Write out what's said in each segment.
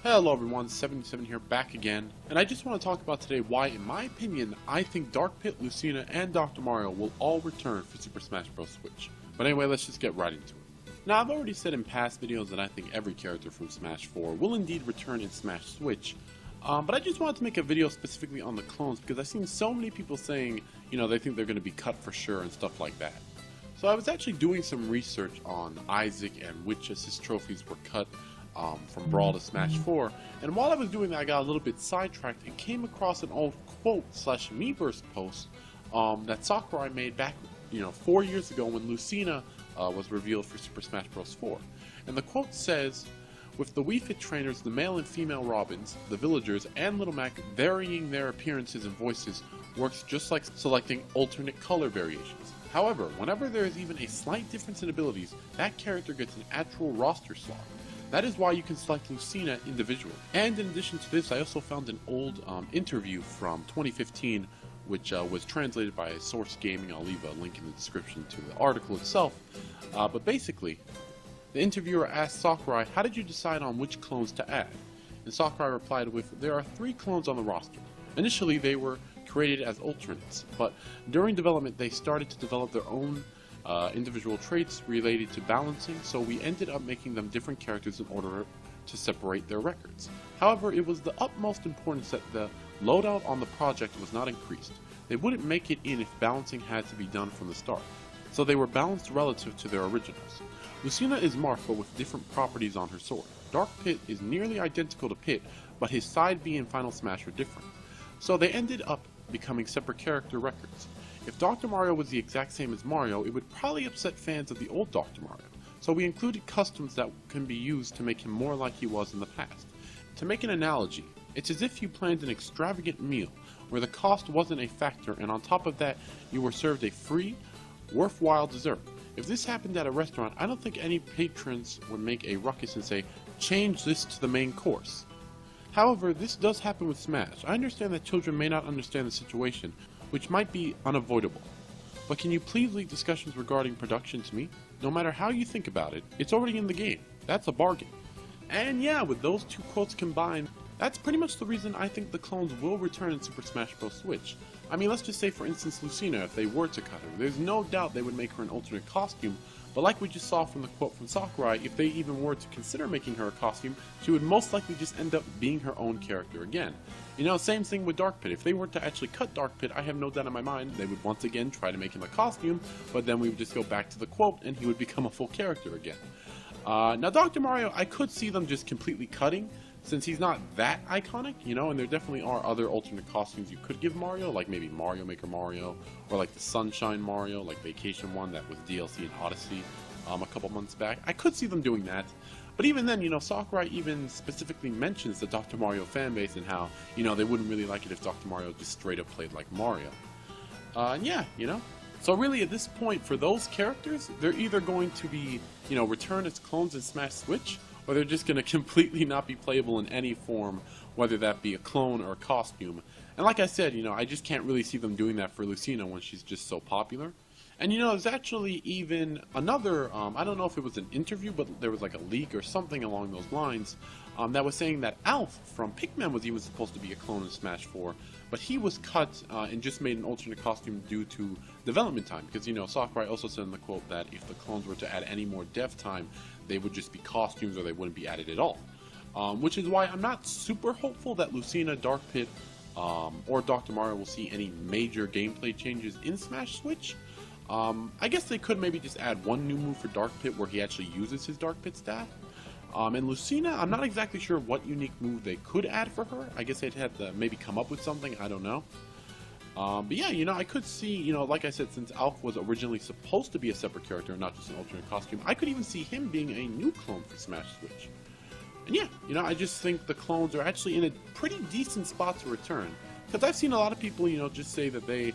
Hello everyone, 77 here back again, and I just want to talk about today why, in my opinion, I think Dark Pit, Lucina, and Dr. Mario will all return for Super Smash Bros. Switch. But anyway, let's just get right into it. Now, I've already said in past videos that I think every character from Smash 4 will indeed return in Smash Switch, but I just wanted to make a video specifically on the clones because I've seen so many people saying, they think they're going to be cut for sure and stuff like that. So I was actually doing some research on Isaac and which assist trophies were cut from Brawl to Smash 4, and while I was doing that I got a little bit sidetracked and came across an old quote/Miiverse post that Sakurai made back 4 years ago when Lucina was revealed for Super Smash Bros. 4. And the quote says, "With the Wii Fit trainers, the male and female Robins, the villagers, and Little Mac varying their appearances and voices works just like selecting alternate color variations. However, whenever there is even a slight difference in abilities, that character gets an actual roster slot. That is why you can select Lucina individually." And in addition to this, I also found an old interview from 2015, which was translated by Source Gaming. I'll leave a link in the description to the article itself. But basically, the interviewer asked Sakurai, "How did you decide on which clones to add?" And Sakurai replied with, "There are 3 clones on the roster. Initially, they were created as alternates, but during development, they started to develop their own individual traits related to balancing, so we ended up making them different characters in order to separate their records. However, it was the utmost importance that the loadout on the project was not increased. They wouldn't make it in if balancing had to be done from the start, so they were balanced relative to their originals. Lucina is Marth, but with different properties on her sword. Dark Pit is nearly identical to Pit, but his side B and Final Smash are different, so they ended up becoming separate character records. If Dr. Mario was the exact same as Mario, it would probably upset fans of the old Dr. Mario, so we included customs that can be used to make him more like he was in the past. To make an analogy, it's as if you planned an extravagant meal, where the cost wasn't a factor, and on top of that, you were served a free, worthwhile dessert. If this happened at a restaurant, I don't think any patrons would make a ruckus and say, 'Change this to the main course.' However, this does happen with Smash. I understand that children may not understand the situation, which might be unavoidable. But can you please leave discussions regarding production to me? No matter how you think about it, it's already in the game. That's a bargain." And yeah, with those 2 quotes combined, that's pretty much the reason I think the clones will return in Super Smash Bros. Switch. I mean, let's just say for instance Lucina, if they were to cut her, there's no doubt they would make her an alternate costume, but like we just saw from the quote from Sakurai, if they even were to consider making her a costume, she would most likely just end up being her own character again. Same thing with Dark Pit. If they were to actually cut Dark Pit, I have no doubt in my mind they would once again try to make him a costume, but then we would just go back to the quote and he would become a full character again. Now Dr. Mario, I could see them just completely cutting, since he's not that iconic, and there definitely are other alternate costumes you could give Mario, like maybe Mario Maker Mario, or like the Sunshine Mario, like Vacation one that was DLC in Odyssey a couple months back. I could see them doing that, but even then, Sakurai even specifically mentions the Dr. Mario fanbase and how, they wouldn't really like it if Dr. Mario just straight up played like Mario. And yeah, So really at this point, for those characters, they're either going to be, return as clones in Smash Switch, or they're just going to completely not be playable in any form, whether that be a clone or a costume. And like I said, I just can't really see them doing that for Lucina when she's just so popular. And there's actually even another, I don't know if it was an interview, but there was like a leak or something along those lines, that was saying that Alf from Pikmin was even supposed to be a clone in Smash 4, but he was cut and just made an alternate costume due to development time, because Sakurai also said in the quote that if the clones were to add any more dev time, they would just be costumes or they wouldn't be added at all. Which is why I'm not super hopeful that Lucina, Dark Pit, or Dr. Mario will see any major gameplay changes in Smash Switch. I guess they could maybe just add one new move for Dark Pit where he actually uses his Dark Pit staff. And Lucina, I'm not exactly sure what unique move they could add for her. I guess they'd have to maybe come up with something, I don't know. But yeah, I could see, like I said, since Alf was originally supposed to be a separate character and not just an alternate costume, I could even see him being a new clone for Smash Switch. And yeah, I just think the clones are actually in a pretty decent spot to return. Because I've seen a lot of people, just say that they,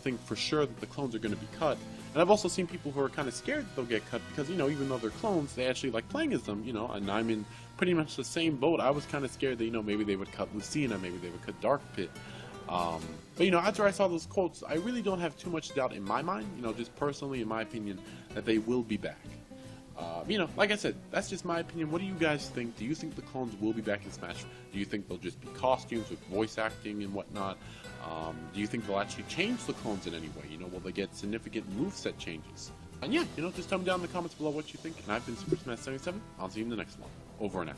think for sure that the clones are going to be cut. And I've also seen people who are kind of scared that they'll get cut because, even though they're clones, they actually like playing as them, and I'm in pretty much the same boat. I was kind of scared that, maybe they would cut Lucina, maybe they would cut Dark Pit. But after I saw those quotes, I really don't have too much doubt in my mind, just personally, in my opinion, that they will be back. Like I said, that's just my opinion. What do you guys think? Do you think the clones will be back in Smash? Do you think they'll just be costumes with voice acting and whatnot? Do you think they'll actually change the clones in any way? Will they get significant moveset changes? And yeah, just tell me down in the comments below what you think. And I've been Super Smash 77. I'll see you in the next one. Over and out.